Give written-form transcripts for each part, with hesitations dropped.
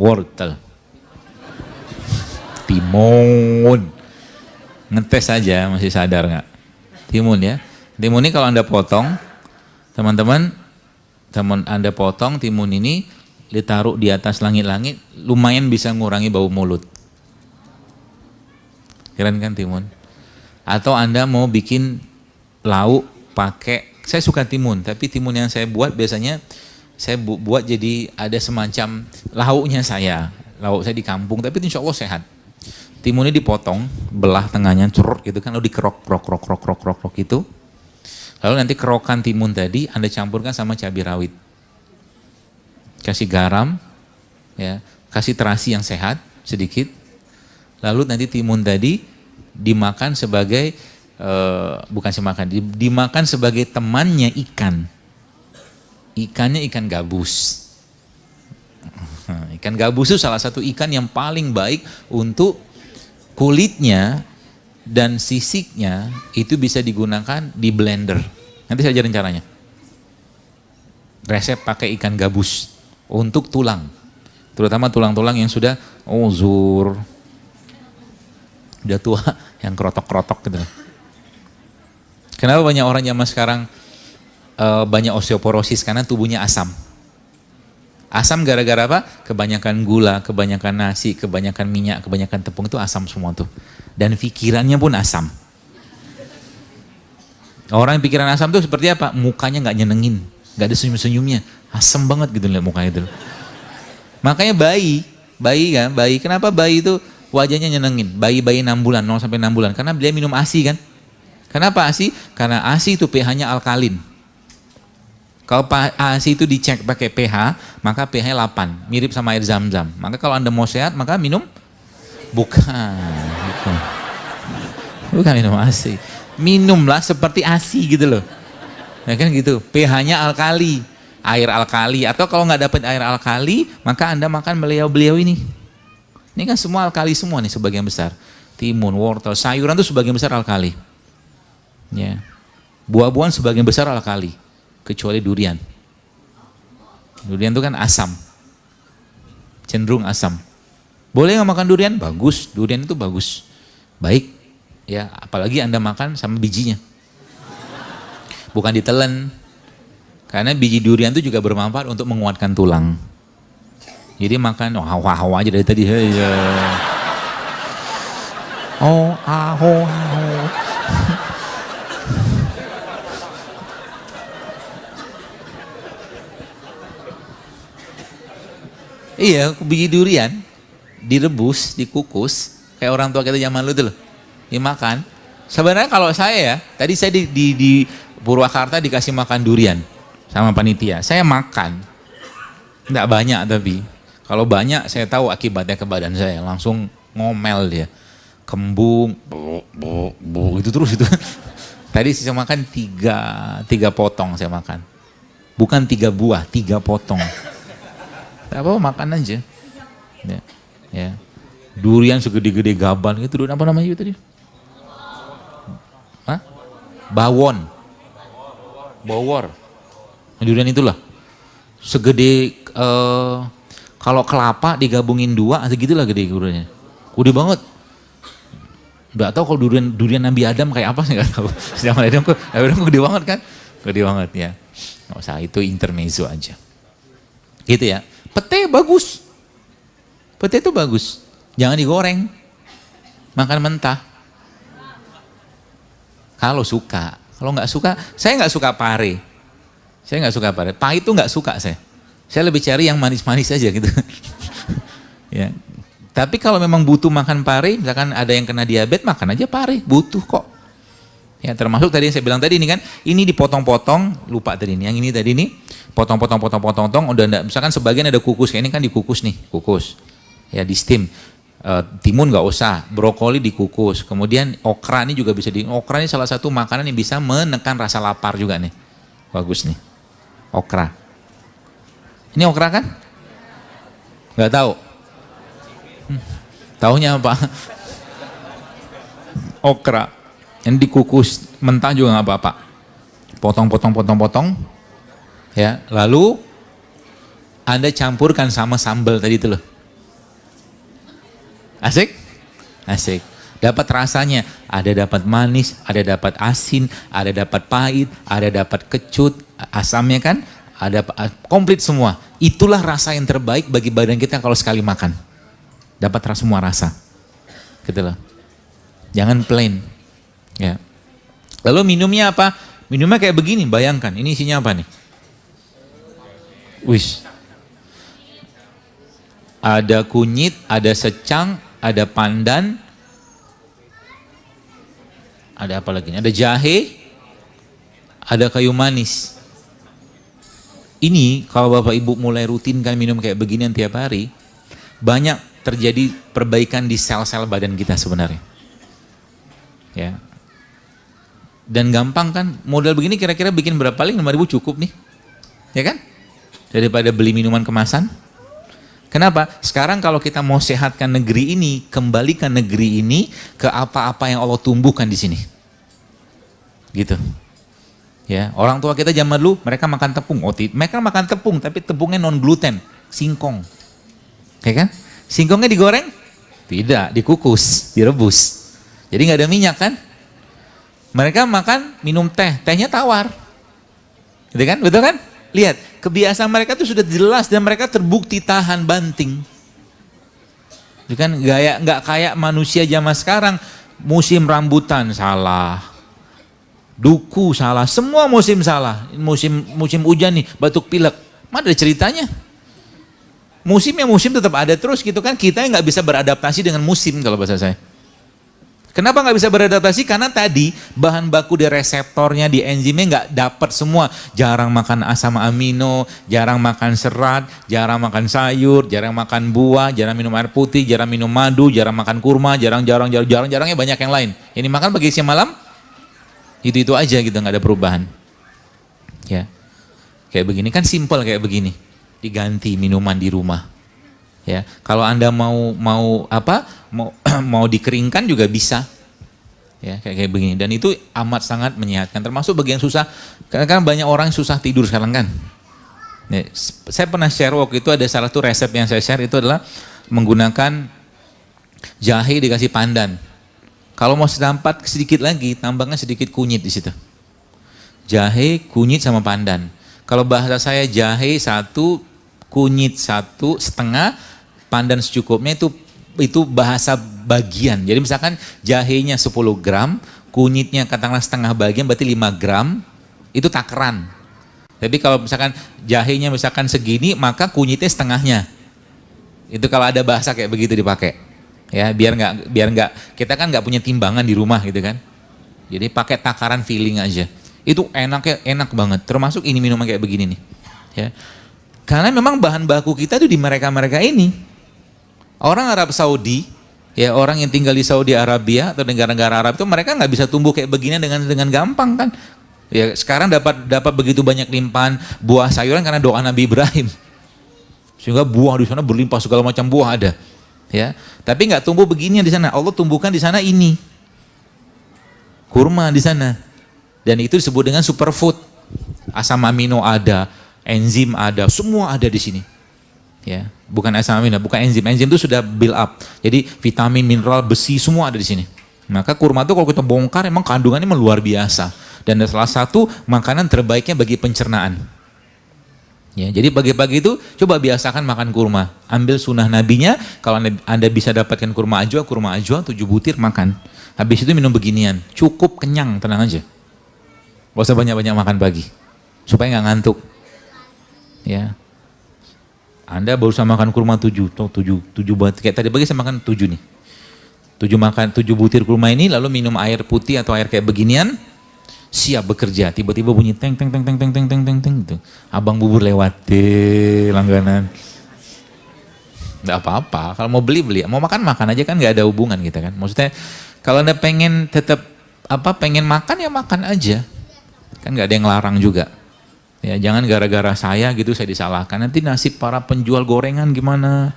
wortel. Timun. Ngetes aja masih sadar nggak? Timun ya. Timun ini kalau Anda potong, teman-teman, Anda potong timun ini, ditaruh di atas langit-langit, lumayan bisa ngurangi bau mulut. Keren kan timun? Atau Anda mau bikin lauk pakai, saya suka timun, tapi timun yang saya buat biasanya saya buat jadi ada semacam lauknya saya. Lauk saya di kampung, tapi insya Allah sehat. Timunnya dipotong, belah tengahnya, curut gitu kan, lalu dikerok gitu. Lalu nanti kerokan timun tadi Anda campurkan sama cabai rawit. Kasih garam, ya, kasih terasi yang sehat sedikit. Lalu nanti timun tadi dimakan sebagai, dimakan sebagai temannya ikan. Ikannya ikan gabus. Ikan gabus itu salah satu ikan yang paling baik untuk kulitnya dan sisiknya itu bisa digunakan di blender. Nanti saya ajarin caranya. Resep pakai ikan gabus untuk tulang. Terutama tulang-tulang yang sudah uzur, udah tua, yang kerotok-kerotok gitu. Kenapa banyak orang zaman sekarang banyak osteoporosis? Karena tubuhnya asam. Asam gara-gara apa? Kebanyakan gula, kebanyakan nasi, kebanyakan minyak, kebanyakan tepung, itu asam semua tuh. Dan pikirannya pun asam. Orang yang pikiran asam tuh seperti apa? Mukanya nggak nyenengin, nggak ada senyum-senyumnya, asam banget gitu lihat mukanya itu. Makanya bayi kan, kenapa bayi itu wajahnya nyenengin? Bayi 6 bulan, 0 sampai 6 bulan, karena dia minum ASI kan? Kenapa ASI? Karena ASI itu pH-nya alkalin. Kalau ASI itu dicek pakai pH, maka pH 8, mirip sama air zam-zam. Maka kalau Anda mau sehat, maka minum? Bukan minum ASI. Minumlah seperti ASI gitu loh. Ya kan gitu, pH-nya alkali, air alkali. Atau kalau nggak dapat air alkali, maka Anda makan beliau-beliau ini. Ini kan semua alkali semua nih sebagian besar. Timun, wortel, sayuran itu sebagian besar alkali. Ya. Buah-buahan sebagian besar alkali. Kecuali durian. Durian itu kan asam. Cenderung asam. Boleh nggak makan durian? Bagus, durian itu bagus. Baik. Ya, apalagi Anda makan sama bijinya. Bukan ditelan. Karena biji durian itu juga bermanfaat untuk menguatkan tulang. Jadi makan hawa-hawa aja dari tadi. Oh, iya, biji durian direbus, dikukus, kayak orang tua kita zaman dulu tuh loh, dimakan. Sebenarnya kalau saya ya, tadi saya di Purwakarta dikasih makan durian sama panitia. Saya makan, enggak banyak tapi kalau banyak saya tahu akibatnya ke badan saya, langsung ngomel dia, kembung, itu terus itu. Tadi saya makan tiga potong saya makan, bukan 3 buah, 3 potong. Tak apa, makan aja. Ya. Durian segede-gede gaban itu, durian apa namanya itu tadi? Hah? Bawor. Durian itulah. Segede kalau kelapa digabungin 2, segitulah gede duriannya. Gede banget. Nggak tahu kalau durian Nabi Adam kayak apa sih, nggak tahu. Nabi Adam kok gede banget kan? Gede banget ya. Nggak usah, itu intermezzo aja. Gitu ya. Pete bagus. Pete itu bagus. Jangan digoreng. Makan mentah. Kalau suka. Kalau nggak suka, saya nggak suka pare. Saya nggak suka pare. Pahit itu nggak suka saya. Saya lebih cari yang manis-manis aja gitu. Ya. Tapi kalau memang butuh makan pare, misalkan ada yang kena diabetes, makan aja pare. Butuh kok. Ya, termasuk tadi yang saya bilang tadi ini kan, ini dipotong-potong, lupa tadi ini, yang ini tadi ini, potong, udah enggak, misalkan sebagian ada kukus, kayak ini kan dikukus nih, kukus, ya di steam, timun nggak usah, brokoli dikukus, kemudian okra ini juga bisa okra ini salah satu makanan yang bisa menekan rasa lapar juga nih, bagus nih, okra. Ini okra kan? Nggak tahu? Taunya apa? Okra. Yang dikukus mentah juga nggak apa-apa. Potong, ya. Lalu Anda campurkan sama sambal tadi itu loh. Asik? Asik. Dapat rasanya, ada dapat manis, ada dapat asin, ada dapat pahit, ada dapat kecut, asamnya kan, ada komplit semua. Itulah rasa yang terbaik bagi badan kita kalau sekali makan. Dapat semua rasa. Gitu loh. Jangan plain. Ya. Lalu minumnya apa? Minumnya kayak begini, bayangkan. Ini isinya apa nih? Wish. Ada kunyit, ada secang, ada pandan, ada apa lagi? Ada jahe, ada kayu manis. Ini kalau Bapak Ibu mulai rutinkan minum kayak beginian tiap hari, banyak terjadi perbaikan di sel-sel badan kita sebenarnya. Ya. Dan gampang kan, modal begini kira-kira bikin berapa paling 5.000 cukup nih. Ya kan? Daripada beli minuman kemasan. Kenapa? Sekarang kalau kita mau sehatkan negeri ini, kembalikan negeri ini ke apa-apa yang Allah tumbuhkan di sini. Gitu. Ya, orang tua kita zaman dulu mereka makan tepung, mereka makan tepung tapi tepungnya non gluten, singkong. Ya kan? Singkongnya digoreng? Tidak, dikukus, direbus. Jadi nggak ada minyak kan? Mereka makan minum teh, tehnya tawar. Gitu kan? Betul kan? Lihat, kebiasaan mereka itu sudah jelas dan mereka terbukti tahan banting. Itu kan gaya nggak kayak manusia zaman sekarang, musim rambutan salah, duku salah, semua musim salah. Musim hujan nih, batuk pilek, mana ada ceritanya? Musim tetap ada terus gitu kan. Kita yang nggak bisa beradaptasi dengan musim kalau bahasa saya. Kenapa nggak bisa beradaptasi? Karena tadi bahan baku di reseptornya, di enzimnya nggak dapat semua. Jarang makan asam amino, jarang makan serat, jarang makan sayur, jarang makan buah, jarang minum air putih, jarang minum madu, jarang makan kurma, jarangnya banyak yang lain. Ini makan pagi siang malam, itu aja gitu, nggak ada perubahan. Ya, kayak begini kan simple kayak begini, diganti minuman di rumah. Ya, kalau Anda mau dikeringkan juga bisa. Ya, kayak begini. Dan itu amat sangat menyehatkan. Termasuk bagi yang susah, karena banyak orang susah tidur sekarang kan. Ya, saya pernah share waktu itu ada salah satu resep yang saya share itu adalah menggunakan jahe dikasih pandan. Kalau mau setampat sedikit lagi, tambahnya sedikit kunyit di situ. Jahe, kunyit sama pandan. Kalau bahasa saya jahe 1, kunyit 1,5, pandan secukupnya, itu bahasa bagian. Jadi misalkan jahenya 10 gram, kunyitnya katakanlah setengah bagian, berarti 5 gram, itu takaran. Tapi kalau misalkan jahenya misalkan segini, maka kunyitnya setengahnya. Itu kalau ada bahasa kayak begitu dipakai. Ya, biar nggak kita kan nggak punya timbangan di rumah gitu kan. Jadi pakai takaran feeling aja. Itu enak banget. Termasuk ini minuman kayak begini nih. Ya. Karena memang bahan baku kita tuh di mereka-mereka ini. Orang Arab Saudi, ya orang yang tinggal di Saudi Arabia atau negara-negara Arab itu mereka nggak bisa tumbuh kayak begini dengan gampang kan? Ya sekarang dapat begitu banyak limpahan buah sayuran karena doa Nabi Ibrahim, sehingga buah di sana berlimpah segala macam buah ada, ya. Tapi nggak tumbuh begini di sana. Allah tumbuhkan di sana ini, kurma di sana, dan itu disebut dengan superfood. Asam amino ada, enzim ada, semua ada di sini. Ya, bukan asam amino, bukan enzim. Enzim itu sudah build up. Jadi vitamin, mineral, besi semua ada di sini. Maka kurma itu kalau kita bongkar emang kandungannya luar biasa. Dan salah satu makanan terbaiknya bagi pencernaan. Ya, jadi pagi-pagi itu coba biasakan makan kurma. Ambil sunnah nabinya, kalau Anda bisa dapatkan kurma ajwa 7 butir makan. Habis itu minum beginian. Cukup kenyang, tenang aja. Gak usah banyak-banyak makan pagi. Supaya nggak ngantuk. Ya. Anda baru sama makan kurma 7 butir. Kayak tadi pagi saya makan 7 nih. 7 butir kurma ini, lalu minum air putih atau air kayak beginian, siap bekerja. Tiba-tiba bunyi teng gitu. Abang bubur lewat, langganan. Nggak apa-apa, kalau mau beli, mau makan aja kan, nggak ada hubungan kita kan. Maksudnya kalau Anda pengen tetap pengen makan ya makan aja. Kan nggak ada yang larang juga. Ya, jangan gara-gara saya gitu saya disalahkan. Nanti nasib para penjual gorengan gimana?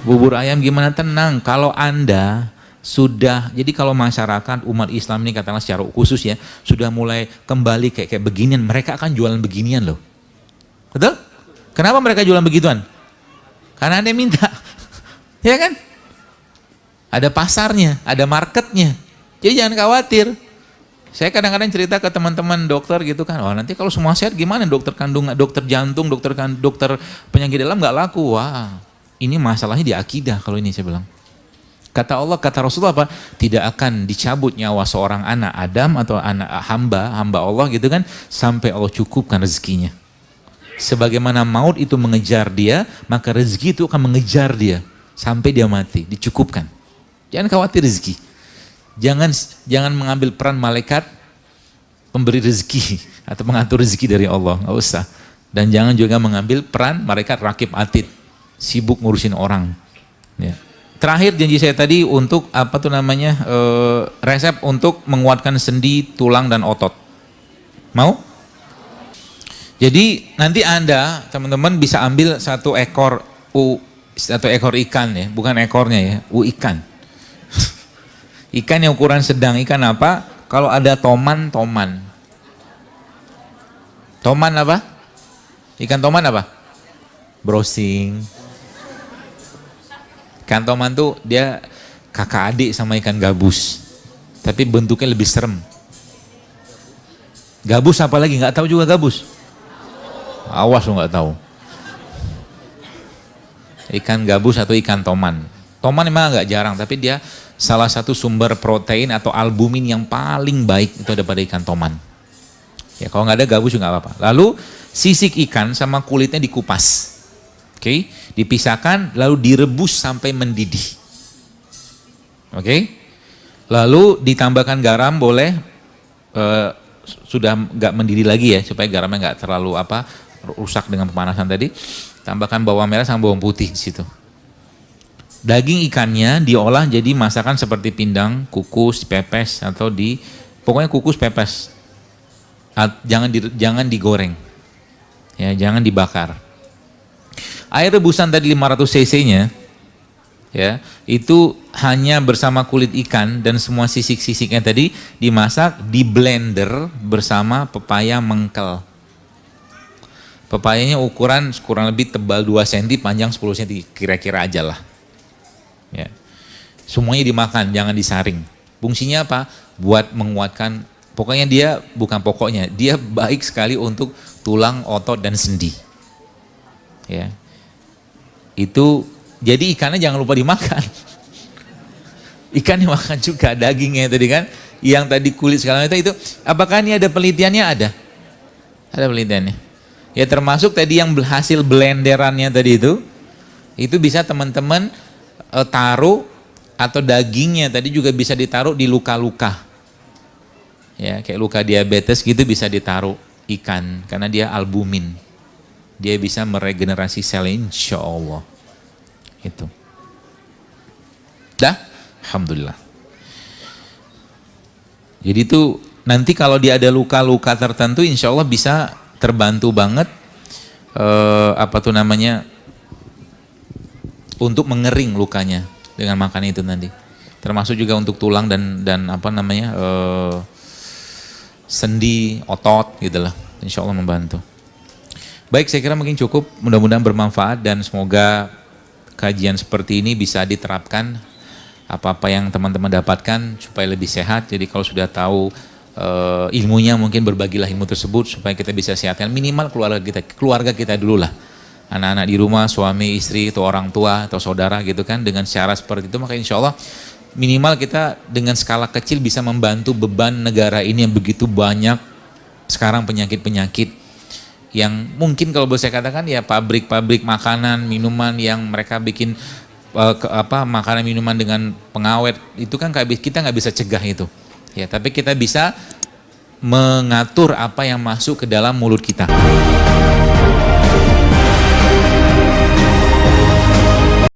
Bubur ayam gimana? Tenang, kalau Anda sudah, jadi kalau masyarakat umat Islam ini katakanlah secara khusus ya, sudah mulai kembali kayak beginian, mereka akan jualan beginian loh. Betul? Kenapa mereka jualan begituan? Karena Anda minta. Ya kan? ada pasarnya, ada marketnya. Jadi jangan khawatir. Saya kadang-kadang cerita ke teman-teman dokter gitu kan, wah nanti kalau semua sehat gimana, dokter kandungan, dokter jantung, dokter penyakit dalam nggak laku. Wah, ini masalahnya di akidah kalau ini saya bilang. Kata Allah, kata Rasulullah apa? Tidak akan dicabut nyawa seorang anak Adam atau anak hamba Allah gitu kan, sampai Allah cukupkan rezekinya. Sebagaimana maut itu mengejar dia, maka rezeki itu akan mengejar dia sampai dia mati, dicukupkan. Jangan khawatir rezeki. Jangan mengambil peran malaikat pemberi rezeki atau mengatur rezeki dari Allah, nggak usah. Dan jangan juga mengambil peran malaikat rakib atid, sibuk ngurusin orang. Ya. Terakhir janji saya tadi untuk apa tuh namanya resep untuk menguatkan sendi, tulang dan otot. Mau? Jadi nanti Anda teman-teman bisa ambil satu ekor ikan ya, bukan ekornya ya, ikan. Ikan yang ukuran sedang, ikan apa? Kalau ada toman. Toman apa? Ikan toman apa? Browsing. Ikan toman tuh dia kakak adik sama ikan gabus, tapi bentuknya lebih serem. Gabus apa lagi? Nggak tahu juga gabus. Awas lo nggak tahu. Ikan gabus atau ikan toman. Toman memang agak jarang, tapi dia salah satu sumber protein atau albumin yang paling baik itu ada pada ikan toman. Ya kalau nggak ada gabus juga nggak apa-apa. Lalu sisik ikan sama kulitnya dikupas. Oke, dipisahkan lalu direbus sampai mendidih. Oke, lalu ditambahkan garam boleh, sudah nggak mendidih lagi ya supaya garamnya nggak terlalu rusak dengan pemanasan tadi. Tambahkan bawang merah sama bawang putih di situ. Daging ikannya diolah jadi masakan seperti pindang, kukus, pepes atau pokoknya kukus pepes. Jangan digoreng, ya jangan dibakar. Air rebusan tadi 500 cc-nya ya, itu hanya bersama kulit ikan dan semua sisik-sisiknya tadi dimasak di blender bersama pepaya mengkel. Pepayanya ukuran kurang lebih tebal 2 cm, panjang 10 cm kira-kira aja lah. Ya. Semuanya dimakan, jangan disaring. Fungsinya apa? Buat menguatkan, pokoknya dia baik sekali untuk tulang, otot dan sendi. Ya. Itu jadi ikannya jangan lupa dimakan. Ikan dimakan juga, dagingnya tadi kan, yang tadi kulit segala macam itu. Apakah ini ada penelitiannya? Ada penelitiannya. Ya termasuk tadi yang hasil blenderannya tadi itu bisa teman-teman taruh, atau dagingnya tadi juga bisa ditaruh di luka-luka. Ya kayak luka diabetes gitu bisa ditaruh ikan karena dia albumin. Dia bisa meregenerasi sel insya Allah. Itu. Dah? Alhamdulillah. Jadi itu nanti kalau dia ada luka-luka tertentu insya Allah bisa terbantu banget untuk mengering lukanya dengan makan itu nanti. Termasuk juga untuk tulang dan sendi, otot gitu lah. Insya Allah membantu. Baik, saya kira mungkin cukup, mudah-mudahan bermanfaat dan semoga kajian seperti ini bisa diterapkan apa-apa yang teman-teman dapatkan supaya lebih sehat. Jadi kalau sudah tahu ilmunya mungkin berbagilah ilmu tersebut supaya kita bisa sehatkan minimal keluarga kita dulu lah. Anak-anak di rumah, suami, istri, atau orang tua, atau saudara gitu kan, dengan cara seperti itu maka insya Allah minimal kita dengan skala kecil bisa membantu beban negara ini yang begitu banyak sekarang penyakit-penyakit yang mungkin kalau boleh saya katakan ya pabrik-pabrik makanan, minuman yang mereka bikin makanan minuman dengan pengawet itu kan kita nggak bisa cegah itu ya, tapi kita bisa mengatur apa yang masuk ke dalam mulut kita.